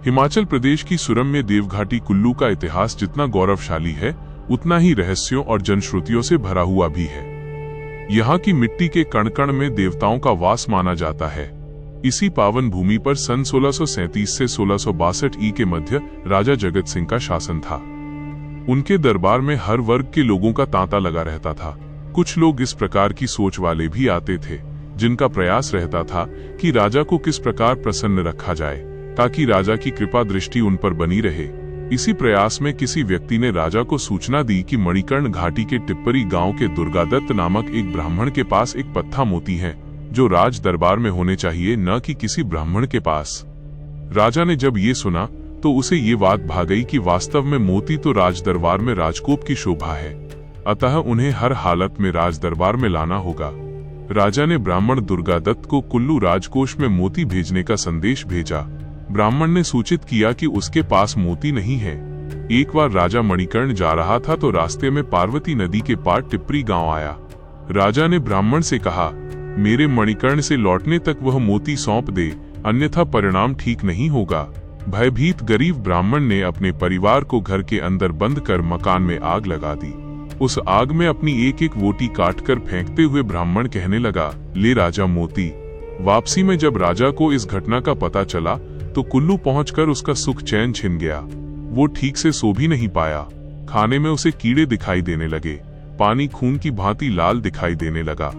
हिमाचल प्रदेश की सुरम्य देवघाटी कुल्लू का इतिहास जितना गौरवशाली है, उतना ही रहस्यों और जनश्रुतियों से भरा हुआ भी है। यहाँ की मिट्टी के कण कण में देवताओं का वास माना जाता है। इसी पावन भूमि पर सन 1637 से 1662 ई के मध्य राजा जगत सिंह का शासन था। उनके दरबार में हर वर्ग के लोगों का तांता लगा रहता था। कुछ लोग इस प्रकार की सोच वाले भी आते थे, जिनका प्रयास रहता था कि राजा को किस प्रकार प्रसन्न रखा जाए ताकि राजा की कृपा दृष्टि उन पर बनी रहे। इसी प्रयास में किसी व्यक्ति ने राजा को सूचना दी कि मणिकर्ण घाटी के टिप्परी गांव के दुर्गादत्त नामक एक ब्राह्मण के पास एक पत्था मोती है, जो राज दरबार में होने चाहिए, न कि किसी ब्राह्मण के पास। राजा ने जब ये सुना तो उसे ये बात भा गई कि वास्तव में मोती तो राज दरबार में राजकोप की शोभा है, अतः उन्हें हर हालत में राज दरबार में लाना होगा। राजा ने ब्राह्मण दुर्गादत्त को कुल्लू राजकोष में मोती भेजने का संदेश भेजा। ब्राह्मण ने सूचित किया कि उसके पास मोती नहीं है। एक बार राजा मणिकर्ण जा रहा था तो रास्ते में पार्वती नदी के पार टिप्परी गांव आया। राजा ने ब्राह्मण से कहा, मेरे मणिकर्ण से लौटने तक वह मोती सौंप दे, अन्यथा परिणाम ठीक नहीं होगा। भयभीत गरीब ब्राह्मण ने अपने परिवार को घर के अंदर बंद कर मकान में आग लगा दी। उस आग में अपनी एक एक वोटी काटकर फेंकते हुए ब्राह्मण कहने लगा, ले राजा मोती। वापसी में जब राजा को इस घटना का पता चला तो कुल्लू पहुंचकर उसका सुख चैन छिन गया। वो ठीक से सो भी नहीं पाया। खाने में उसे कीड़े दिखाई देने लगे, पानी खून की भांति लाल दिखाई देने लगा।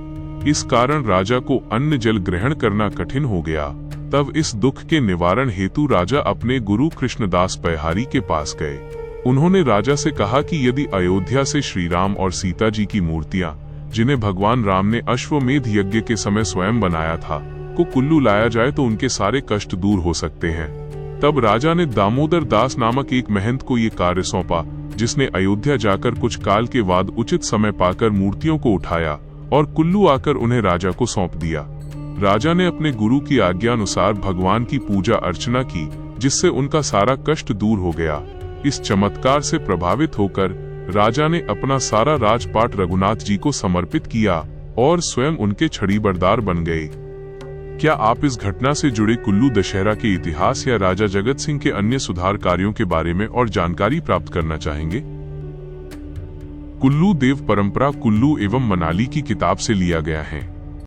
इस कारण राजा को अन्न जल ग्रहण करना कठिन हो गया। तब इस दुख के निवारण हेतु राजा अपने गुरु कृष्णदास पयहारी के पास गए। उन्होंने राजा से कहा कि यदि अयोध्या से श्री राम और सीता जी की मूर्तियां, जिन्हें भगवान राम ने अश्वमेध यज्ञ के समय स्वयं बनाया था, को कुल्लू लाया जाए तो उनके सारे कष्ट दूर हो सकते हैं। तब राजा ने दामोदर दास नामक एक महंत को ये कार्य सौंपा, जिसने अयोध्या जाकर कुछ काल के बाद उचित समय पाकर मूर्तियों को उठाया और कुल्लू आकर उन्हें राजा को सौंप दिया। राजा ने अपने गुरु की आज्ञा अनुसार भगवान की पूजा अर्चना की, जिससे उनका सारा कष्ट दूर हो गया। इस चमत्कार से प्रभावित होकर राजा ने अपना सारा राजपाट रघुनाथ जी को समर्पित किया और स्वयं उनके छड़ीबरदार बन गए। क्या आप इस घटना से जुड़े कुल्लू दशहरा के इतिहास या राजा जगत सिंह के अन्य सुधार कार्यों के बारे में और जानकारी प्राप्त करना चाहेंगे? कुल्लू देव परंपरा कुल्लू एवं मनाली की किताब से लिया गया है।